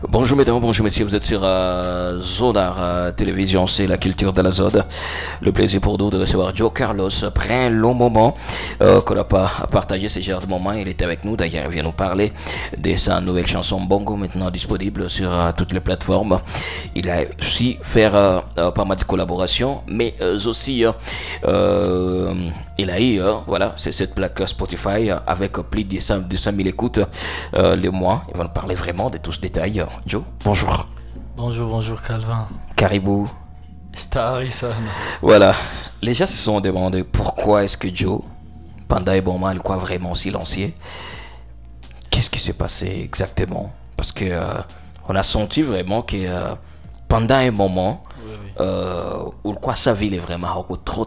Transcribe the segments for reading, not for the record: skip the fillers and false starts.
Bonjour mesdames, bonjour messieurs, vous êtes sur Zonar Télévision, c'est la culture de la zone. Le plaisir pour nous de recevoir Joe Carlos après un long moment qu'on n'a pas partagé ce genre de moment. Il était avec nous, d'ailleurs il vient nous parler de sa nouvelle chanson Bongo, maintenant disponible sur toutes les plateformes. Il a aussi fait pas mal de collaborations, mais aussi il a eu, voilà, c'est cette plaque Spotify avec plus de 200 000 écoutes le mois. Il va nous parler vraiment de tout ce détail. Joe, bonjour. Bonjour Calvin. Caribou. Star Harrison. Voilà, les gens se sont demandé pourquoi est-ce que Joe, pendant un moment, il croit vraiment silencieux. Qu'est-ce qui s'est passé exactement? Parce que on a senti vraiment que pendant un moment, où quoi sa ville est vraiment trop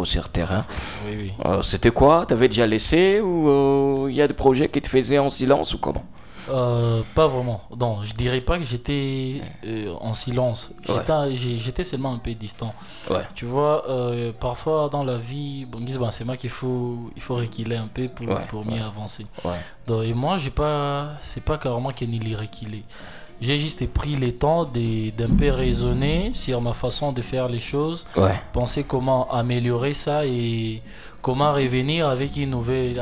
sur le terrain. Oui. C'était quoi? T'avais déjà laissé ou il y a des projets qui te faisaient en silence ou comment? Pas vraiment. Non, je dirais pas que j'étais en silence. J'étais seulement un peu distant. Ouais. Tu vois, parfois dans la vie, bon, c'est moi qu'il faut reculer un peu pour mieux avancer. Ouais. Donc, et moi, c'est pas carrément qu'il n'y reculer. J'ai juste pris le temps d'un peu raisonner sur ma façon de faire les choses, penser comment améliorer ça et comment revenir avec une nouvelle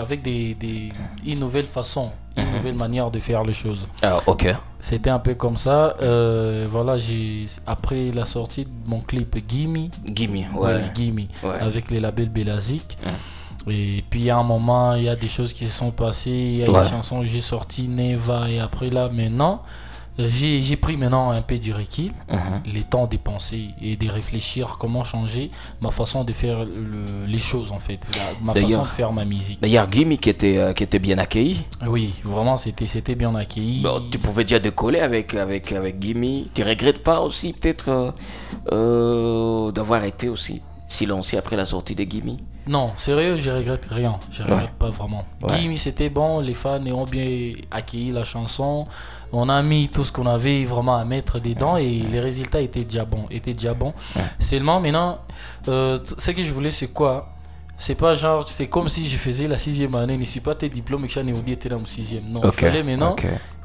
façon, une nouvelle manière de faire les choses. Ah, ok. C'était un peu comme ça. Voilà, après la sortie de mon clip Gimme, avec les labels Belazik. Et puis il y a un moment, il y a des choses qui se sont passées, il y a des chansons que j'ai sorties, Neva, et après là, maintenant, j'ai pris maintenant un peu du recul, le temps de penser et de réfléchir comment changer ma façon de faire les choses en fait, ma façon de faire ma musique. D'ailleurs, Gimme qui était bien accueilli. Oui, vraiment c'était bien accueilli. Bon, tu pouvais déjà décoller avec Gimme. Tu regrettes pas aussi peut-être d'avoir été aussi silencieux après la sortie de Gimme? Non, sérieux, je regrette rien. Je regrette pas vraiment. Gimme c'était bon, les fans ont bien accueilli la chanson. On a mis tout ce qu'on avait vraiment à mettre dedans et les résultats étaient déjà bons. Seulement maintenant, ce que je voulais c'est quoi? C'est pas genre, c'est comme si je faisais la 6e année, ne suis pas tes diplômes et que j'en ai oublié la 6e. Non, il fallait maintenant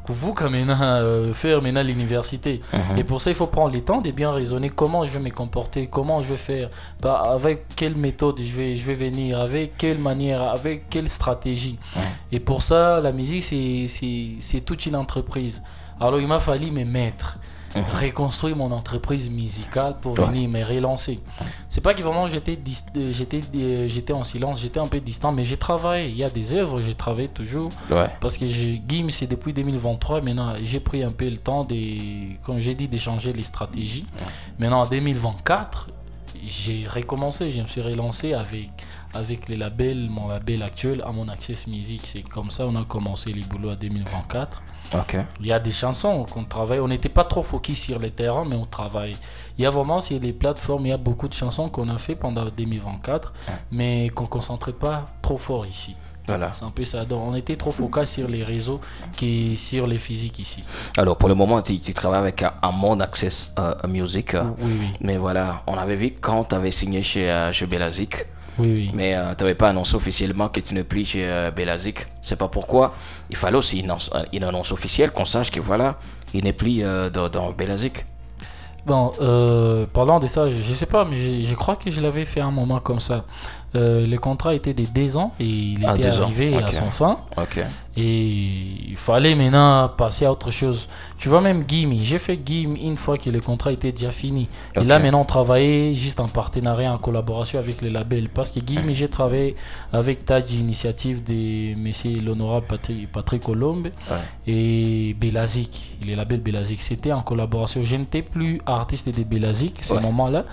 vous quand maintenant faire maintenant l'université. Et pour ça, il faut prendre le temps de bien raisonner comment je vais me comporter, comment je vais faire, avec quelle méthode je vais venir, avec quelle manière, avec quelle stratégie. Et pour ça, la musique, c'est toute une entreprise. Alors, il m'a fallu me mettre, reconstruire mon entreprise musicale pour venir me relancer. C'est pas que vraiment j'étais en silence, j'étais un peu distant, mais j'ai travaillé. Il y a des œuvres, j'ai travaillé toujours. Parce que Gimme, c'est depuis 2023. Maintenant, j'ai pris un peu le temps comme j'ai dit, d'échanger les stratégies. Maintenant, en 2024, j'ai recommencé, je me suis relancé avec les labels, mon label actuel, à mon Access Music. C'est comme ça on a commencé les boulots en 2024. Il y a des chansons qu'on travaille, on n'était pas trop focus sur le terrain, mais on travaille. Il y a vraiment sur les plateformes, il y a beaucoup de chansons qu'on a fait pendant 2024, mais qu'on ne concentrait pas trop fort ici. Voilà. C'est un peu ça. Donc, on était trop focus sur les réseaux que sur les physiques ici. Alors, pour le moment, tu travailles avec Amon Access Music. Oui. Mais voilà, on avait vu quand tu avais signé chez Belazik. Oui. Mais tu n'avais pas annoncé officiellement que tu n'es plus chez Belazik. C'est pas pourquoi il fallait aussi une annonce officielle qu'on sache que voilà, il n'est plus dans Belazik. Bon, parlant de ça, je sais pas, mais je crois que je l'avais fait un moment comme ça. Le contrat était de 2 ans et il était arrivé à son fin. Et il fallait maintenant passer à autre chose. Tu vois, même Gimme, j'ai fait Gimme une fois que le contrat était déjà fini. Et là, maintenant, on travaillait juste en partenariat, en collaboration avec les labels. Parce que Gimme, j'ai travaillé avec Tadji Initiative de monsieur l'honorable Patrick Colombe et Belazik, les labels Belazik. C'était en collaboration. Je n'étais plus artiste de Belazik à ce moment-là.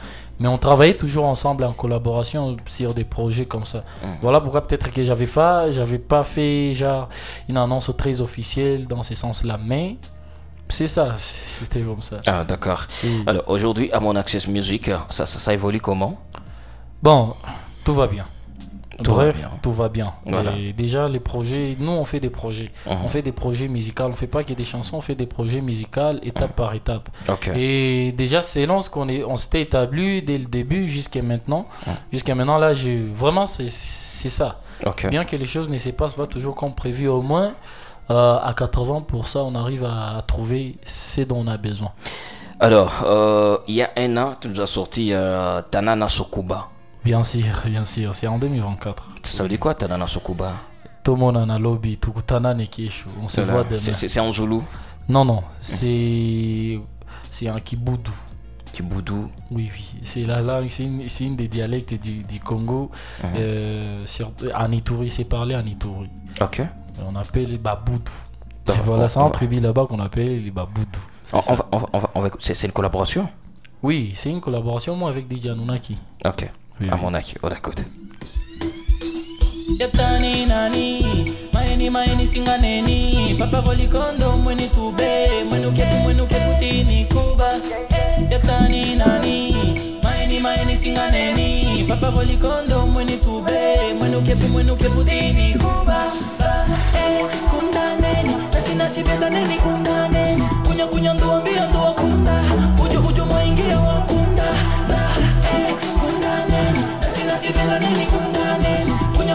Mais on travaillait toujours ensemble en collaboration sur des projets comme ça. Voilà pourquoi peut-être que j'avais pas fait genre une annonce très officielle dans ce sens-là. Mais c'est ça, c'était comme ça. Ah, d'accord. Alors aujourd'hui, à mon Access Music, ça évolue comment? Bon, tout va bien. Bref, tout va bien. Voilà. Et déjà, les projets, nous on fait des projets. On fait des projets musicaux. On ne fait pas que des chansons, on fait des projets musicaux étape par étape. Et déjà, selon ce on s'était établi dès le début jusqu'à maintenant. Jusqu'à maintenant, là, vraiment, c'est ça. Bien que les choses ne se passent pas toujours comme prévu, au moins, à 80%, on arrive à trouver ce dont on a besoin. Alors, il y a un an, tu nous as sorti Tanana Sokuba. Bien sûr, c'est en 2024. Ça veut dire quoi, Tanana Sokuba? Tomonana lobby, Tukutana Nekeshu. On se voit demain. C'est en zoulou? Non, c'est un kiboudou. Kiboudou? Oui. C'est la langue, c'est une des dialectes du Congo. En Ituri, c'est parlé en Ituri. Ok. On appelle les baboudou. Voilà, c'est un tribu là-bas qu'on appelle les baboudou. C'est une collaboration? Oui, c'est une collaboration moi avec DJ Anunnaki. Ok. Oui. Amonaki, on écoute. Yatani nani, maeni singaneni, papa volikondo mweni tube, mwenu keputini kuba. Yatani nani, maeni singaneni, papa volikondo mweni tube, mwenu keputini kuba. Kundaneni, nasi bedaneni kundaneni, kunya nduambia nduwa kunda, ujo mwaingia wakunda. Kundaneni, nasi bedaneni kundaneni,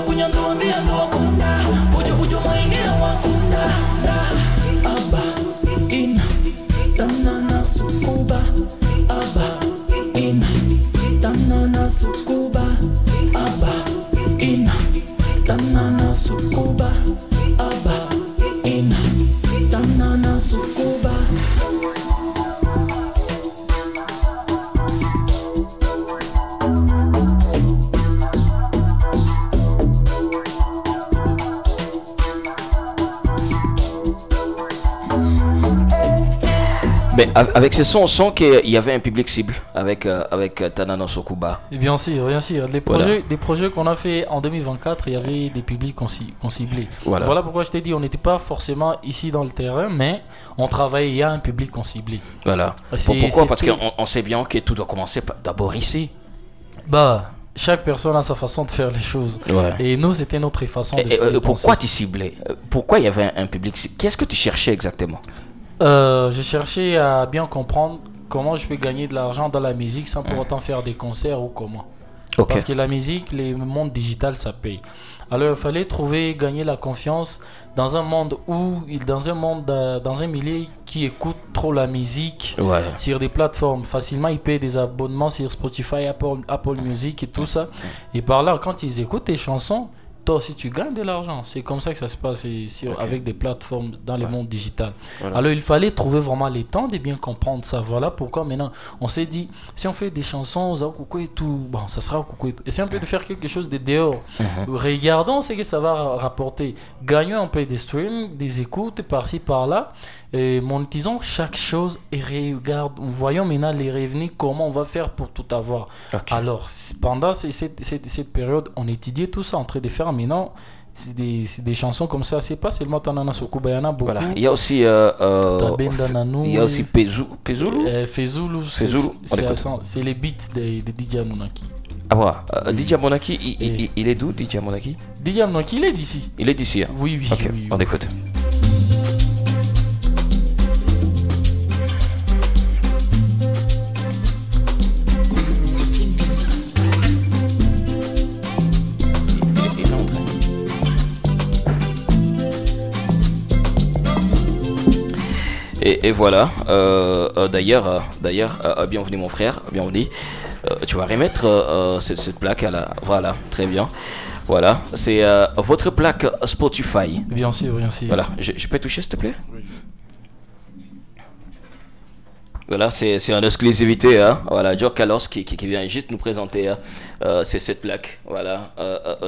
kunya nduambia nduwa kunda, ujo mwaingia wakunda. Aba, ina, tanana sukuba. Aba, ina, tanana sukuba. Aba, ina, tanana sukuba. Aba, ina, tanana sukuba. Mais avec ce son, on sent qu'il y avait un public cible avec Tanana Sokuba. Et bien sûr. Des projets qu'on a fait en 2024, il y avait des publics qu'on ciblait. Voilà pourquoi je t'ai dit, on n'était pas forcément ici dans le terrain, mais on travaillait, il y a un public qu'on ciblait. Voilà. Pourquoi? Parce qu'on sait bien que tout doit commencer d'abord ici. Chaque personne a sa façon de faire les choses. Ouais. Et nous, c'était notre façon de faire. Pourquoi tu ciblais? Pourquoi il y avait un public cible? Qu'est-ce que tu cherchais exactement? Je cherchais à bien comprendre comment je peux gagner de l'argent dans la musique sans pour autant faire des concerts ou comment. Okay. Parce que la musique, le monde digital, ça paye. Alors il fallait gagner la confiance dans un monde dans un milieu qui écoute trop la musique sur des plateformes. Facilement, ils payent des abonnements sur Spotify, Apple Music et tout ça. Et par là, quand ils écoutent tes chansons, toi aussi tu gagnes de l'argent. C'est comme ça que ça se passe avec des plateformes dans le monde digital. Voilà. Alors il fallait trouver vraiment les temps de bien comprendre ça. Voilà pourquoi maintenant on s'est dit, si on fait des chansons et tout, bon, ça sera Coucou et tout. Essayons un peu de faire quelque chose de dehors. Regardons ce que ça va rapporter. Gagnons un peu des streams, des écoutes par-ci par-là. Et monétisons chaque chose et voyons maintenant les revenus, comment on va faire pour tout avoir. Okay. Alors, pendant cette période, on étudiait tout ça en train de faire. Maintenant, c'est des chansons comme ça. C'est pas seulement Tanana Sokuba, il y en a beaucoup. Voilà. Il y a aussi Fezulu. C'est les beats de DJ Anunnaki. Ah ouais. DJ Anunnaki, il est d'où, DJ Anunnaki? DJ Anunnaki, il est d'ici. Il est d'ici, hein? Oui. Ok, oui. On écoute. Et voilà, d'ailleurs, bienvenue mon frère, bienvenue. Tu vas remettre cette plaque à la... Voilà, très bien. Voilà, c'est votre plaque Spotify. Bien sûr. Voilà, je peux toucher s'il te plaît? Oui. Voilà, c'est une exclusivité, hein. Voilà, Joe Carlos qui vient juste nous présenter c'est cette plaque, voilà,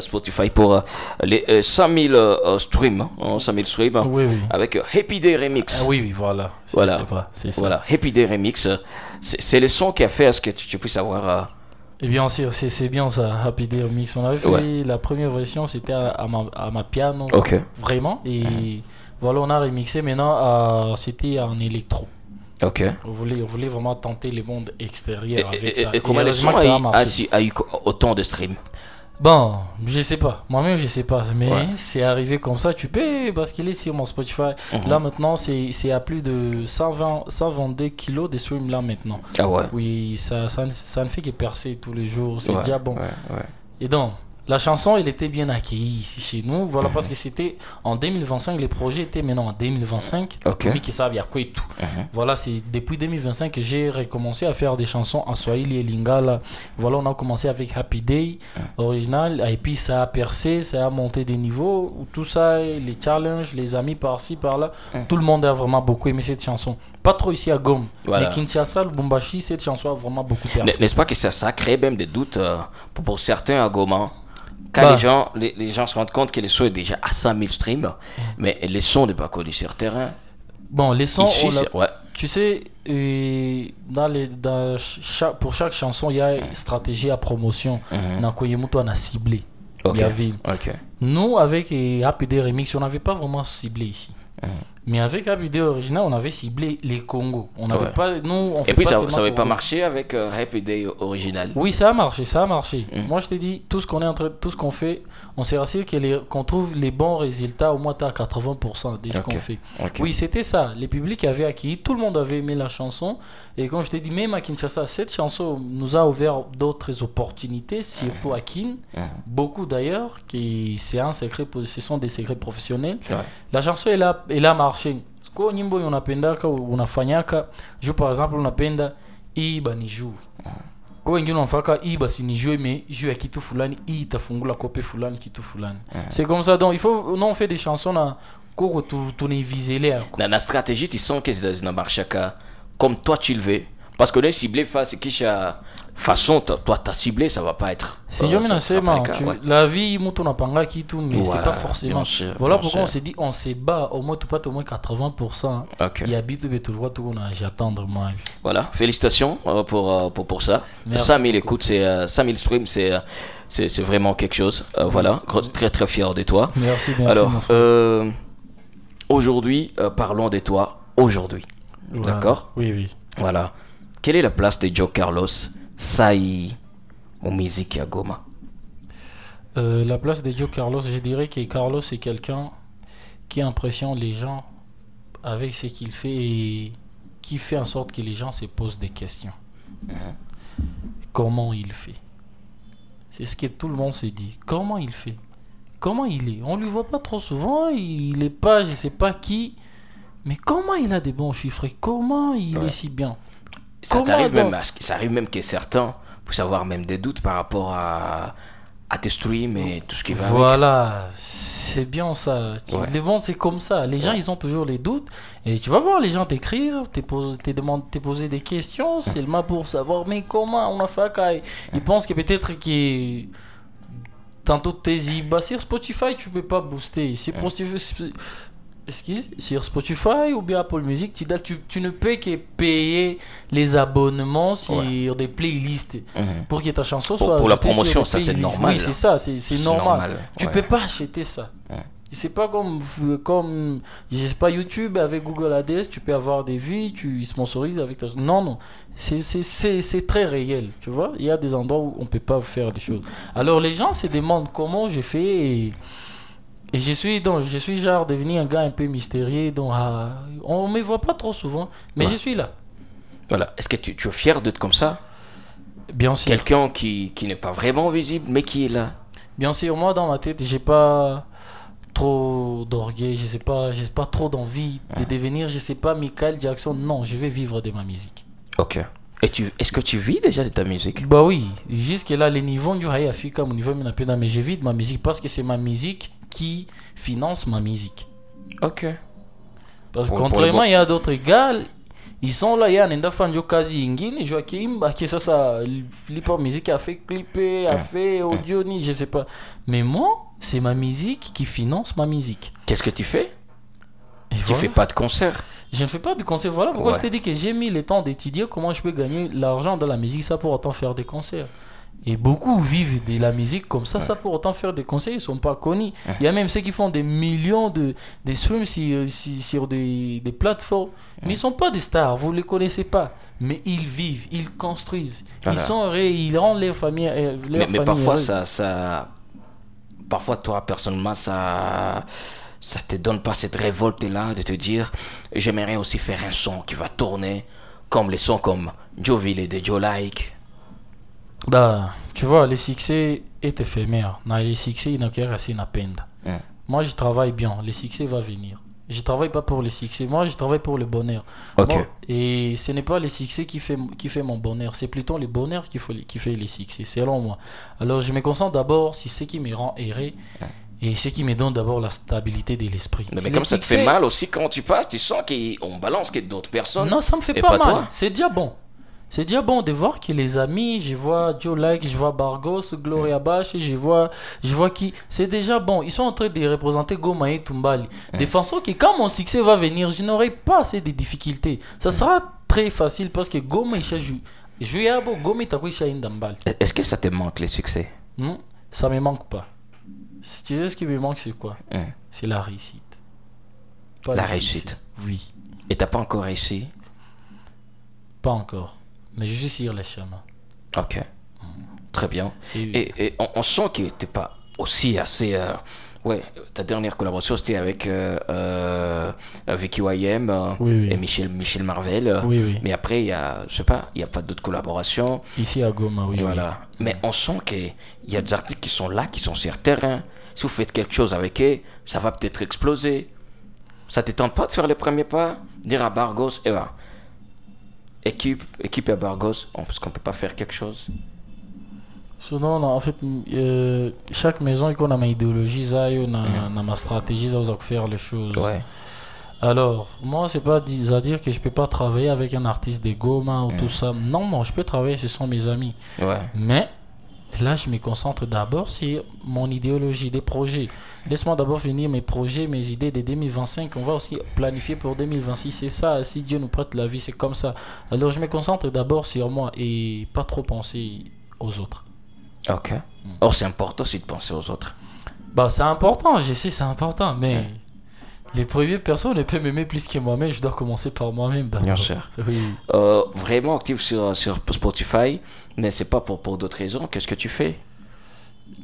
Spotify pour les 100 000 streams, 100 000 streams, oui. Avec Happy Day Remix. Ah, oui, voilà. C'est ça. Voilà, Happy Day Remix, c'est le son qui a fait à ce que tu puisses avoir... Et bien sûr, c'est bien ça, Happy Day Remix. On avait fait la première version, c'était à ma piano, vraiment, et voilà, on a remixé maintenant, c'était en électro. Ok. On voulait vraiment tenter le monde extérieur avec ça. Et comment le son a eu autant de streams? Bon, je sais pas. Moi-même, je sais pas. Mais c'est arrivé comme ça. Tu peux basculer sur mon Spotify. Là, maintenant, c'est à plus de 122 kilos de streams là maintenant. Ah ouais? Oui, ça ne fait que percer tous les jours. C'est déjà bon. Ouais. Et donc, La chanson, elle était bien accueillie ici chez nous. Voilà, parce que c'était en 2025. Les projets étaient maintenant en 2025. Ok. Qui savent, il y a quoi et tout. Voilà, c'est depuis 2025 que j'ai recommencé à faire des chansons en Swahili et Lingala. Voilà, on a commencé avec Happy Day, original. Et puis ça a percé, ça a monté des niveaux. Tout ça, les challenges, les amis par-ci, par-là. Tout le monde a vraiment beaucoup aimé cette chanson. Pas trop ici à Gom. Voilà. Mais Kinshasa, Lubumbashi, cette chanson a vraiment beaucoup percé. N'est-ce pas que ça crée même des doutes pour certains à Goma? Quand les gens se rendent compte que le son est déjà à 100 000 streams, mais les sons n'est pas connu sur terrain. Bon, les sons, Ici, tu sais, pour chaque chanson, il y a une stratégie à promotion. Dans Koyemuto, on a ciblé. Ok. Okay. Nous, avec Happy Day Remix, on n'avait pas vraiment ciblé ici. Mais avec Happy Day original, on avait ciblé les Congos. On n'avait pas, nous, on fait. Et puis pas ça n'avait pas marché avec Happy Day original. Oui, ça a marché. Moi, je t'ai dit, tout ce qu'on fait, on s'est rassuré qu'on trouve les bons résultats au moins à 80% de ce qu'on fait. Okay. Oui, c'était ça. Les publics avaient acquis, tout le monde avait aimé la chanson. Et comme je t'ai dit, même à Kinshasa, cette chanson nous a ouvert d'autres opportunités, surtout à Kin. Beaucoup d'ailleurs, ce sont des secrets professionnels. La chanson, elle a marché. Kwa nyimbo unapendaka unafanyaka juu par exemple unapenda hii banijue kwa wengine wanafaka hii basi nijue mais juu ya kitu fulani hii itafungula kope fulani kitu fulani. C'est comme ça, donc il faut on fait des chansons na koko tunaiviseler na stratégie tu sens que zina marchaka comme toi tu le veux parce que les ciblés face kisha façon toi t'as ciblé ça va pas être la vie mutu napanga kitu mais c'est pas forcément voilà pourquoi on s'est dit on se bat au moins tout pas au moins 80%. Il y a bitu betu le tout on a j'attendre moi. Voilà, félicitations pour ça. 5000 écoutes, c'est 5000 streams, c'est vraiment quelque chose. Voilà, très très fier de toi. Merci. Alors aujourd'hui parlons de toi aujourd'hui. Voilà. D'accord? Oui. Voilà. Quelle est la place de Joe Carlos Saï en musique à Goma? La place de Joe Carlos, je dirais que Carlos est quelqu'un qui impressionne les gens avec ce qu'il fait et qui fait en sorte que les gens se posent des questions. Comment il fait? C'est ce que tout le monde se dit. Comment il fait? Comment il est? On ne lui voit pas trop souvent, il n'est pas, je ne sais pas qui, mais comment il a des bons chiffres? Comment il est si bien? Ça arrive même que certains puissent avoir même des doutes par rapport à tes streams et tout ce qui va avec. C'est bien ça. Les bons, c'est comme ça. Les gens, ils ont toujours les doutes. Et tu vas voir les gens t'écrire, te poser des questions seulement pour savoir, mais comment on a fait? Ils pensent que peut-être que tantôt tes sur Spotify, tu peux pas booster. C'est pour sur Spotify ou bien Apple Music, tu ne peux que payer les abonnements sur des playlists pour que ta chanson soit pour la promotion, ça c'est normal. Oui, c'est ça, c'est normal. Tu peux pas acheter ça. C'est pas comme je sais pas, YouTube avec Google Ads, tu peux avoir des vues, tu sponsorises avec ta... Non, c'est très réel, tu vois. Il y a des endroits où on peut pas faire des choses. Alors les gens se demandent comment je fais et je suis genre devenu un gars un peu mystérieux, donc on me voit pas trop souvent, mais je suis là. Voilà. Est-ce que tu es fier d'être comme ça? Bien sûr. Quelqu'un qui n'est pas vraiment visible, mais qui est là. Bien sûr, moi dans ma tête, j'ai pas trop d'orgueil, j'ai pas trop d'envie de devenir, je sais pas, Michael Jackson. Non, je vais vivre de ma musique. Ok. Et est-ce que tu vis déjà de ta musique? Bah oui, jusque là, les niveaux du Haï Africa, mon niveau mais je vis de ma musique parce que c'est ma musique qui finance ma musique. Ok. Parce que contrairement, il y a d'autres gars, ils sont là, il y a un Fanjo Kazi Ingin, Joachim, qui ça, l'hip-hop musique a fait clipper, a fait audio, je sais pas. Mais moi, c'est ma musique qui finance ma musique. Qu'est-ce que tu fais? Tu fais pas de concert? Je ne fais pas de concert. Voilà pourquoi je t'ai dit que j'ai mis le temps d'étudier comment je peux gagner l'argent dans la musique, ça pour autant faire des concerts. Et beaucoup vivent de la musique comme ça, ça pour autant faire des concerts, ils ne sont pas connus. Il y a même ceux qui font des millions de streams sur des plateformes, mais ils ne sont pas des stars, vous ne les connaissez pas. Mais ils vivent, ils construisent, ils rendent leur famille. Mais parfois, parfois, toi, personnellement, ça te donne pas cette révolte-là de te dire j'aimerais aussi faire un son qui va tourner comme les sons comme Joville et de Joe Like. Bah, tu vois, les succès, est éphémère. Dans les succès, il n'y a qu'à peine. Moi, je travaille bien. Le succès va venir. Je travaille pas pour le succès. Moi, je travaille pour le bonheur. Ok. Moi, et ce n'est pas le succès qui fait mon bonheur. C'est plutôt le bonheur qui fait le succès, selon moi. Alors, je me concentre d'abord sur ce qui me rend heureux et ce qui me donne d'abord la stabilité de l'esprit. Mais comme ça te fait mal aussi quand tu passes, tu sens qu'on balance que d'autres personnes. Non, ça me fait et pas mal. toi. C'est déjà bon. C'est déjà bon de voir que les amis, je vois Joe Like, je vois Bargos, Gloria Bash, je vois qui. C'est déjà bon. Ils sont en train de représenter Goma et Tumbali. De façon que quand mon succès va venir, je n'aurai pas assez de difficultés. Ça sera très facile parce que Goma, Goma, Est-ce que ça te manque les succès? Ça me manque pas. Tu sais ce qui me manque, c'est quoi? C'est la réussite. Pas La le réussite. succès. Oui. Et t'as pas encore réussi? Pas encore. Mais je suis sur le chemin. Ok. Très bien. Et on sent que t'es pas aussi assez... Ouais, ta dernière collaboration c'était avec Vicky YM Oui. et Michel Marvel. Oui. Mais après, il y a, je sais pas, il n'y a pas d'autres collaborations. Ici à Goma, oui. Voilà. Mais on sent qu'il y a des artistes qui sont là, qui sont sur le terrain. Si vous faites quelque chose avec eux, ça va peut-être exploser. Ça ne te tente pas de faire les premiers pas? Dire à Bargos, équipe à Bargos, parce qu'on ne peut pas faire quelque chose? Non, en fait, chaque maison il a ma idéologie, ma stratégie, ça va faire les choses. Ouais. Alors, moi, c'est pas à dire que je peux pas travailler avec un artiste de Goma ou tout ça. Non, je peux travailler, ce sont mes amis. Ouais. Mais là, je me concentre d'abord sur mon idéologie, des projets. Laisse-moi d'abord finir mes projets, mes idées de 2025. On va aussi planifier pour 2026. C'est ça, si Dieu nous prête la vie, c'est comme ça. Alors, je me concentre d'abord sur moi et pas trop penser aux autres. Ok. Or, c'est important aussi de penser aux autres. Bah, c'est important, je sais, c'est important, mais les premières personnes ne peuvent m'aimer plus que moi-même. Je dois commencer par moi-même d'abord. Bien sûr. Oui. Vraiment actif sur Spotify, mais c'est pas pour d'autres raisons. Qu'est-ce que tu fais?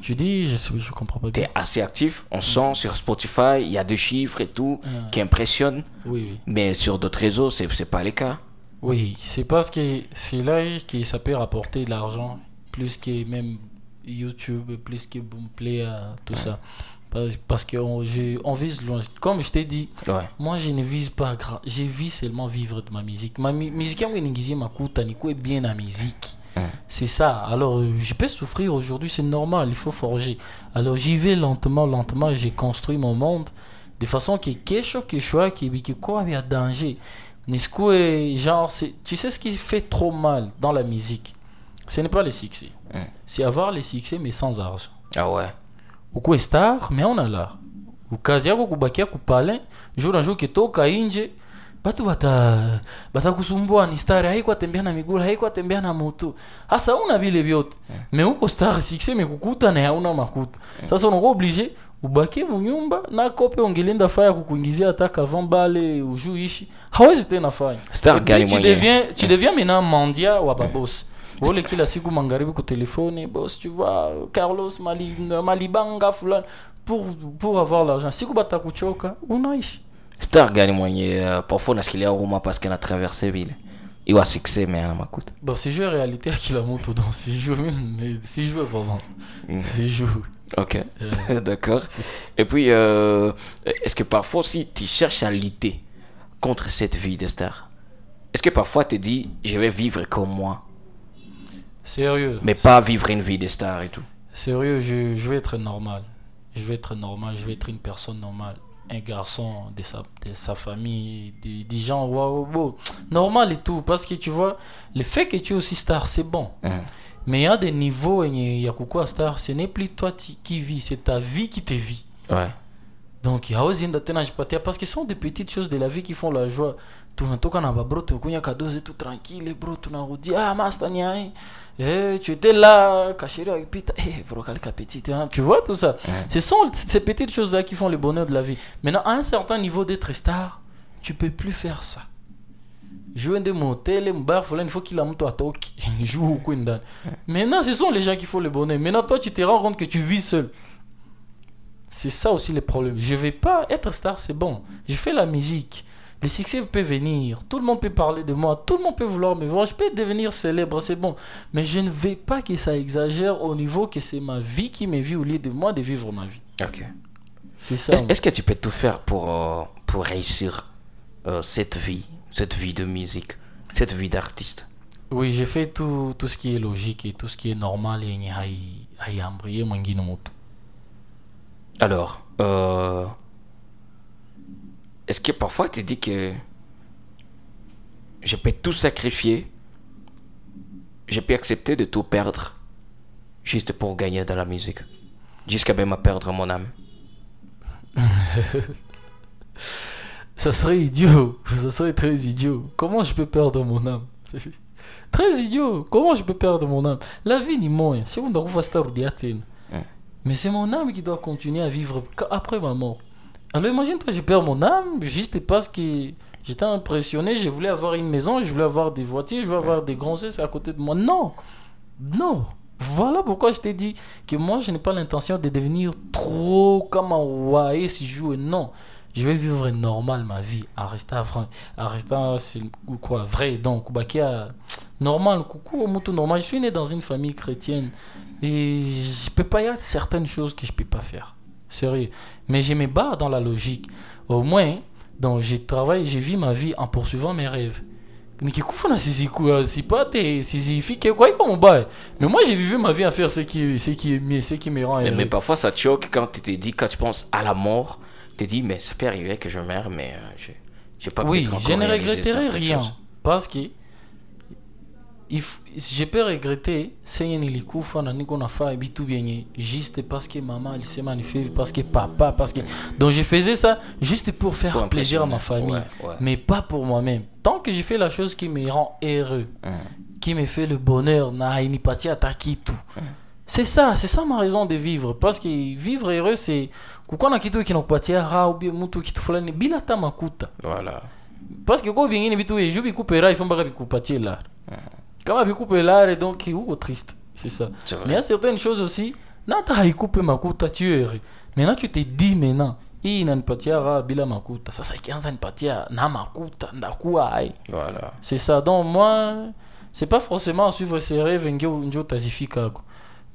Tu dis, je comprends pas Tu bien. es assez actif, on sent sur Spotify, il y a des chiffres et tout qui impressionnent, Oui. mais sur d'autres réseaux, c'est pas le cas. Oui, c'est parce que c'est là que ça peut rapporter de l'argent, plus que même YouTube, plus que Boomplay, tout ça. Parce qu'on vise loin. Comme je t'ai dit, moi je ne vise pas grand. Je vise seulement vivre de ma musique. Ma musique, est bien la musique. C'est ça. Alors, je peux souffrir aujourd'hui, c'est normal, il faut forger. Alors, j'y vais lentement, et j'ai construit mon monde de façon que quelque chose qui quoi, il y a danger. Genre, tu sais ce qui fait trop mal dans la musique? Ce n'est pas le succès. C'est avoir le succès, mais sans argent. Ah ouais. Uko star, mais on a là. Ukazi yako kubakia kupale, jour un jour que toka nje, batu batakusumbua ni star, haikuwa tembea na miguu, haikuwa tembea na moto. Hasa una vile vyote. Mais uko star succès mekukuta na hauna makuta. Sasa unakuwa obligé ubaki munyumba na kope ongelinda faya kukuingizia hata kavant bale ujuishi. Hawezi tena fanya. Star gani mwenye. Tu deviens maintenant mendia wa babos. Wole kila siku magharibi ku telefone, boss, tu vois, Carlos Malibanga fulani pour avoir l'argent. Siku batakuchoka, unaishi. Star gani mwenye parfois nasikilia huruma parce qu'il a traversé ville. Il a succès mais ana makuta. Bon, c'est jeu réalité à qui la moto dans ces jeux, mais si je veux vraiment. C'est jeu. Ok, d'accord. Et puis, est-ce que parfois aussi tu cherches à lutter contre cette vie de star? Est-ce que parfois tu te dis, je vais vivre comme moi? Sérieux. Mais pas vivre une vie de star et tout. Sérieux, je vais être normal. Je vais être normal, je vais être une personne normale. Un garçon de sa famille, des gens, wow, normal et tout. Parce que tu vois, le fait que tu es aussi star, c'est bon. Mais il y a des niveaux, il y a quoi star, ce n'est plus toi qui vis, c'est ta vie qui te vit. Ouais. Donc, il y a aussi parce que ce sont des petites choses de la vie qui font la joie. Tu tout tranquille, bro, tu n'as master, tu étais là, caché avec pita, bro, tu vois tout ça. Ce sont ces petites choses-là qui font le bonheur de la vie. Maintenant, à un certain niveau d'être star, tu peux plus faire ça. Jouer des motels, il faut qu'il a monté à Toki, joue au Quindan. Maintenant, ce sont les gens qui font le bonheur. Maintenant, toi, tu te rends compte que tu vis seul. C'est ça aussi le problème. Je vais pas être star, c'est bon. Je fais la musique. Le succès peut venir, tout le monde peut parler de moi, tout le monde peut vouloir me voir, je peux devenir célèbre, c'est bon. Mais je ne veux pas que ça exagère au niveau que c'est ma vie qui me vit au lieu de moi de vivre ma vie. Ok. C'est ça. Est-ce que tu peux tout faire pour réussir cette vie de musique, cette vie d'artiste? Oui, j'ai fait tout ce qui est logique et tout ce qui est normal. Alors, est-ce que parfois tu dis que je peux tout sacrifier, je peux accepter de tout perdre juste pour gagner dans la musique, jusqu'à même à perdre mon âme? Ça serait idiot, ça serait très idiot. Comment je peux perdre mon âme? Très idiot, comment je peux perdre mon âme? La vie ni moi, c'est on doit faire mais c'est mon âme qui doit continuer à vivre après ma mort. Alors imagine-toi, je perds mon âme juste parce que j'étais impressionné, je voulais avoir une maison, je voulais avoir des voitures, je voulais avoir des grands à côté de moi. Non, non. Voilà pourquoi je t'ai dit que moi, je n'ai pas l'intention de devenir trop comme un waïe si je joue. Non, je vais vivre normal ma vie, en restant vrai. Donc, normal, coucou, normal. Je suis né dans une famille chrétienne et je peux pas y avoir certaines choses que je peux pas faire. Sérieux. Mais je me bats dans la logique. Au moins, donc je travaille, je vis ma vie en poursuivant mes rêves. Mais moi j'ai vécu ma vie à faire ce qui est mieux, ce qui me rend heureux. Mais parfois ça te choque quand tu te dis, quand tu penses à la mort, tu te dis mais ça peut arriver que je meure, mais j'ai pas oui, peut-être encore je ne regretterai rien chose. parce que je peux regretter juste parce que maman elle s'est magnifiée, parce que papa, parce que donc je faisais ça juste pour faire pour plaisir à ma famille, mais pas pour moi-même. Tant que je fais la chose qui me rend heureux, qui me fait le bonheur, c'est ça ma raison de vivre. Parce que vivre heureux, c'est voilà. Parce que quand bien je vais couper là, il faut me couper là. Quand je coupe l'art, donc il est triste. C'est ça. Mais il y a certaines choses aussi. Non, tu as coupé ma coupe, tu es heureux. Maintenant, tu te dis maintenant. Il n'a pas bila makuta. Ça c'est 15 ans patia na makuta ndakuwa ai. Voilà. C'est ça. Donc moi, c'est pas forcément suivre ses rêves njo tazifika.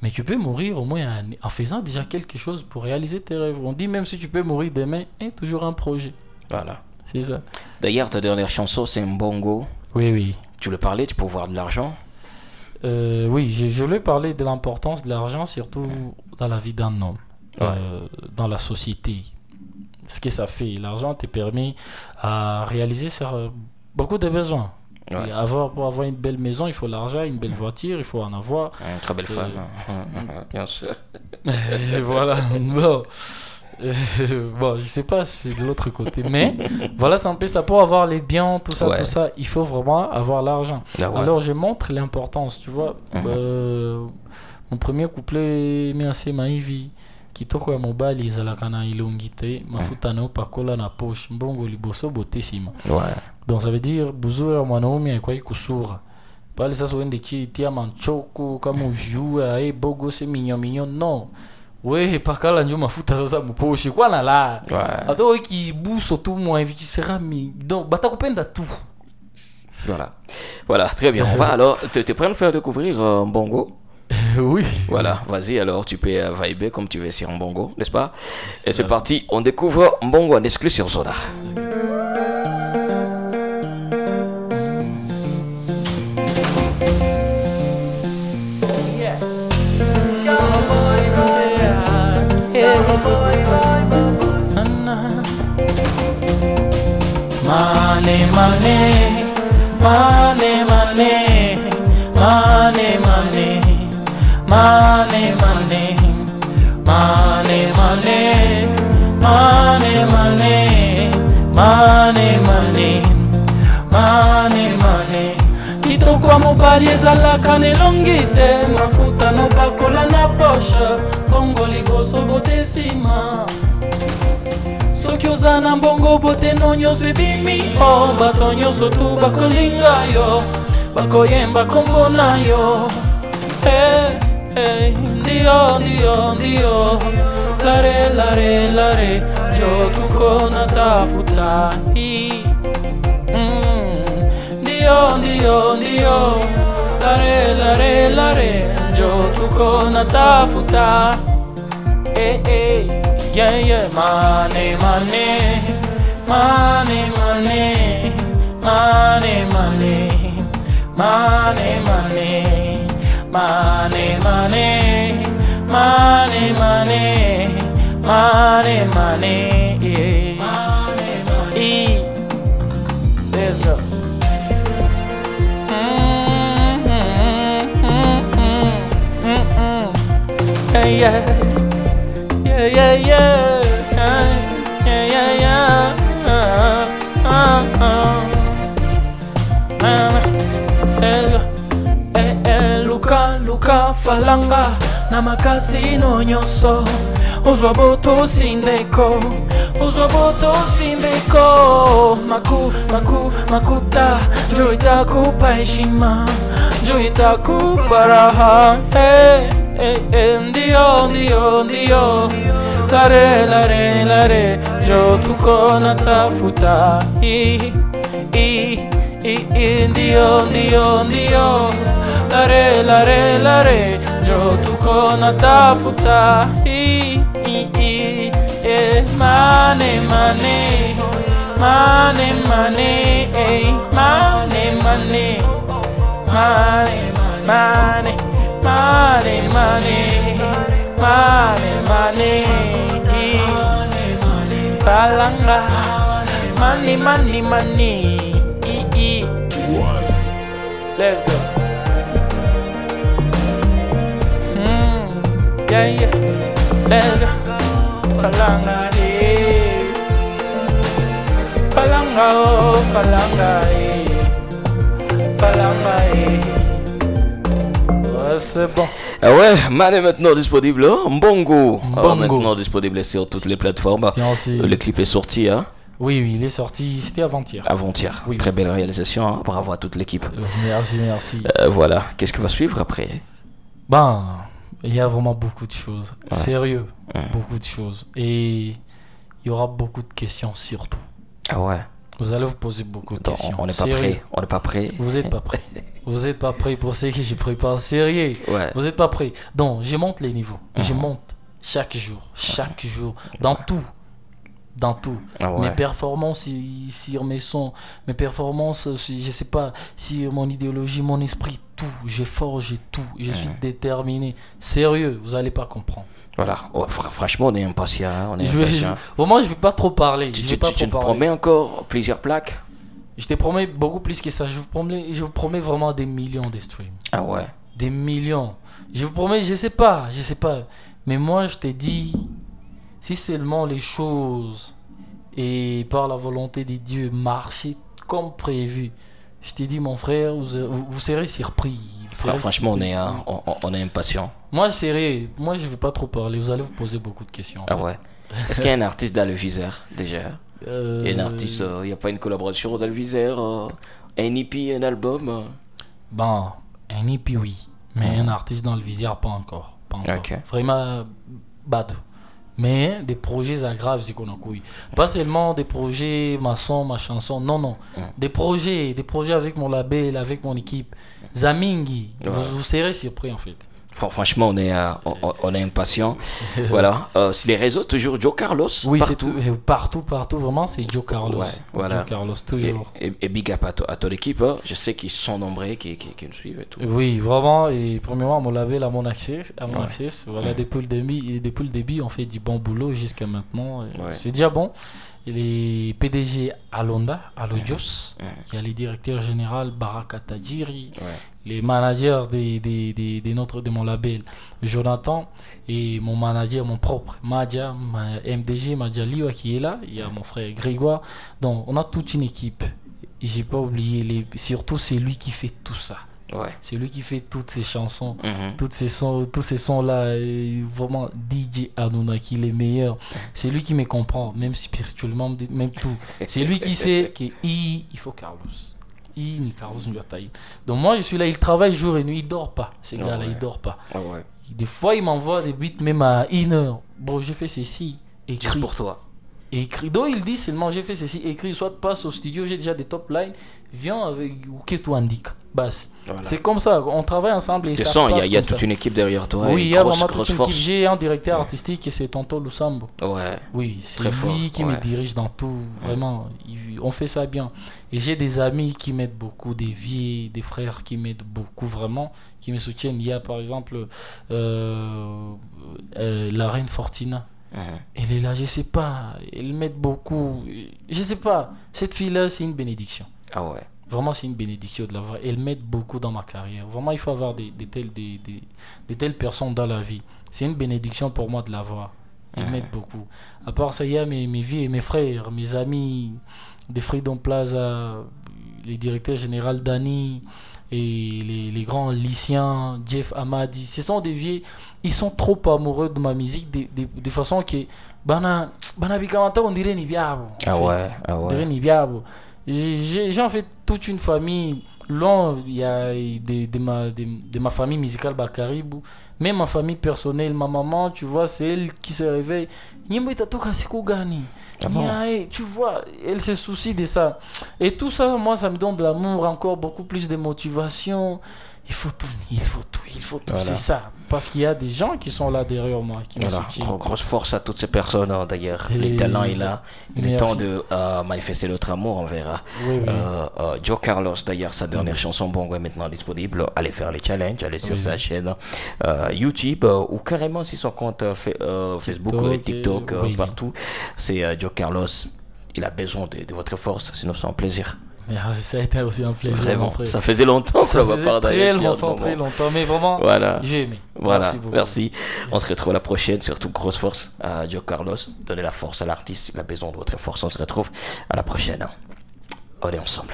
Mais tu peux mourir au moins en faisant déjà quelque chose pour réaliser tes rêves. On dit même si tu peux mourir demain, toujours un projet. Voilà. C'est ça. D'ailleurs, ta dernière chanson, c'est Mbongo. Oui, oui. Tu voulais parler du pouvoir de l'argent? Oui, je voulais parler de l'importance de l'argent, surtout dans la vie d'un homme, dans la société. Ce que ça fait. L'argent te permet à réaliser beaucoup de besoins. Et pour avoir une belle maison, il faut l'argent, une belle voiture, il faut en avoir. Une très belle femme, bien sûr. Et voilà. Bon, je sais pas si c'est de l'autre côté, mais voilà, c'est un peu ça. Pour avoir les biens, tout ça, il faut vraiment avoir l'argent. Alors je montre l'importance, tu vois. Mon premier couplet, merci Maïvi, kitoko ya mobali ezalaka na ilongi te, mafuta na opakola na poche, mbongo liboso botesima. Donc ça veut dire buzura mwanaume akwai kusura. Pale sasa uende tia manchoko kama ujue bogo c'est mignon non. Ouais, pakala njo mafuta sasa mupoche kwa na la. Ato ki buso tout moi tu seras mi. Donc batakupenda tout. Voilà, très bien. On va alors t'es prêt à nous faire découvrir Mbongo? Oui. Voilà, vas-y alors, tu peux vibrer comme tu veux sur Mbongo, n'est-ce pas? Et c'est parti, on découvre Mbongo en exclu sur Sonar. Money, money, money, money, money, money. Money, money, money, money, money, money, money, money, money, money. Kitoko mobali ezalaka nelongi te, mafuta no bakola na poche, bongo liboso botesima. Soki oza na mbongo bote no nyonso ebimi, bato nyonso tu bakolinga yo, bakoyemba kombo na yo. Hey. Dio, Dio, Dio, lare, lare, lare, jo tuko na tafuta. ndio lare njo tuko natafuta yeah money let's go. Yeah. Luka falanga na makasino nyonso uzwa boto sindeko makuta jo itakupa heshima jo itakupa raha ndio lare jo tuko natafuta ndio lare jo tuko natafuta Falanga money let's go yeah let's go falanga c'est bon. Ah ouais, Man est maintenant disponible, hein? Mbongo. Maintenant disponible sur toutes les plateformes. Le clip est sorti, hein? Oui, il est sorti, c'était avant-hier. Avant-hier, oui. Très belle réalisation, hein? Bravo à toute l'équipe. Merci. Voilà, qu'est-ce qui va suivre après? Ben, il y a vraiment beaucoup de choses. Ouais. Sérieux, beaucoup de choses. Et il y aura beaucoup de questions surtout. Ah ouais. Vous allez vous poser beaucoup de questions. On n'est pas prêt. On n'est pas prêt. Vous n'êtes pas prêt. Vous n'êtes pas prêt pour ce que je prépare. Sérieux. Ouais. Vous n'êtes pas prêt. Donc, je monte les niveaux. Je monte chaque jour. Dans tout. Ah ouais. Mes performances sur mes sons, mes performances, je sais pas, sur mon idéologie, mon esprit, tout. Je forge tout. Je suis déterminé. Sérieux, vous n'allez pas comprendre. Voilà, franchement, on est impatient. Vraiment, je vais pas trop parler. Tu te promets encore plusieurs plaques? Je te promets beaucoup plus que ça. Je vous promets vraiment des millions de streams. Ah ouais? Des millions. Je vous promets, je sais pas. Mais moi, je te dis, si seulement les choses et par la volonté de Dieu marchaient comme prévu, je te dis, mon frère, vous serez surpris. Franchement, on est impatient. Moi, sérieux, je vais pas trop parler. Vous allez vous poser beaucoup de questions. Ah ouais. Est-ce qu'il y a un artiste dans le viseur déjà? Il y a un artiste, il n'y a pas une collaboration dans le viseur, un EP, un album? Bon, un EP oui, mais un artiste dans le viseur pas encore. Okay. Vraiment bad. Mais des projets aggraves, c'est qu'on a couillé. Pas seulement des projets, ma chanson, non. Des projets avec mon label, avec mon équipe. Zamingi, vous serez surpris en fait. Franchement, on est impatient. Voilà. Sur les réseaux, toujours Joe Carlos. Oui, partout. Vraiment, c'est Joe Carlos. Ouais, voilà. Joe Carlos, toujours. Et big up à ton équipe. Hein. Je sais qu'ils sont nombreux, qui nous suivent et tout. Oui, vraiment. Et premièrement, mon label à mon accès. Voilà, depuis le début, on fait du bon boulot jusqu'à maintenant. C'est déjà bon. Les PDG Alonda, Alodios, qui est le directeur général Baraka Tadjiri, les managers de mon label, Jonathan, et mon manager, mon propre, Madja, MDG, Madja Liwa qui est là, il y a mon frère Grégoire. Donc, on a toute une équipe. J'ai pas oublié, surtout c'est lui qui fait tout ça. Ouais. C'est lui qui fait toutes ces chansons, tous ces sons là, vraiment DJ Anunnaki les meilleurs. C'est lui qui me comprend, même spirituellement, même tout. C'est lui qui sait que il faut Carlos. Carlos Ngataï. Donc moi je suis là, il travaille jour et nuit, il dort pas. Ces gars-là, il dort pas. Ah ouais. Des fois il m'envoie des beats même à 1h. Bon, j'ai fait ceci. Juste pour toi. Et écrit, donc il dit seulement j'ai fait ceci, écrit, soit passe au studio, j'ai déjà des top lines, viens avec ou que tu indiques. Basse. Voilà. C'est comme ça, on travaille ensemble et Tu ça sens, passe il y a comme toute ça. une équipe derrière toi. Oui, il y a vraiment toute une force. équipe. J'ai un directeur artistique et c'est Tonton Lusambo. Ouais. Oui, c'est Très lui fort, qui me dirige dans tout, vraiment. On fait ça bien. Et j'ai des amis qui m'aident beaucoup, des vieux, des frères qui m'aident beaucoup, vraiment, qui me soutiennent. Il y a par exemple la reine Fortina. Elle est là, je sais pas, elle m'aide beaucoup. Je sais pas, cette fille-là, c'est une bénédiction. Ah ouais. Vraiment, c'est une bénédiction de l'avoir. Elle m'aide beaucoup dans ma carrière. Vraiment, il faut avoir de telles personnes dans la vie. C'est une bénédiction pour moi de l'avoir. Elle m'aide beaucoup. À part ça, il y a mes vieux et mes frères, mes amis de Freedom Plaza, les directeurs généraux Dani et les grands lycéens, Jeff Amadi. Ce sont des vieux, ils sont trop amoureux de ma musique de façon que bana bikamata on dirait ni biabo. Ah ouais, ah On ouais. dirait ni biabo. J'ai en fait toute une famille. Long, il y a de ma famille musicale Bakaribou. Même ma famille personnelle, ma maman, tu vois, c'est elle qui se réveille. Nyembo itatoka siku gani? Ah bon? Tu vois, elle se soucie de ça. Et tout ça, moi, ça me donne de l'amour, encore beaucoup plus de motivation. Il faut tout. Voilà. C'est ça. Parce qu'il y a des gens qui sont là derrière moi, qui me Voilà. soutiennent. Grosse force à toutes ces personnes, hein, d'ailleurs. Et Les talents, il est merci. temps de manifester notre amour, on verra. Oui, oui. Joe Carlos, d'ailleurs, sa dernière chanson Bongo est maintenant disponible. Allez faire les challenges, allez sur sa chaîne YouTube ou carrément sur son compte Facebook, TikTok, oui. partout. C'est Joe Carlos. Il a besoin de votre force, sinon c'est un plaisir. Mais ça a été aussi un plaisir, Vraiment, mon frère. ça faisait longtemps Ça qu'on va faisait parler. très longtemps, mais vraiment, Voilà. j'ai aimé. Voilà, Merci beaucoup. merci. On se retrouve la prochaine, surtout grosse force à Joe Carlos. Donnez la force à l'artiste, il a besoin de votre force. On se retrouve à la prochaine. On est ensemble.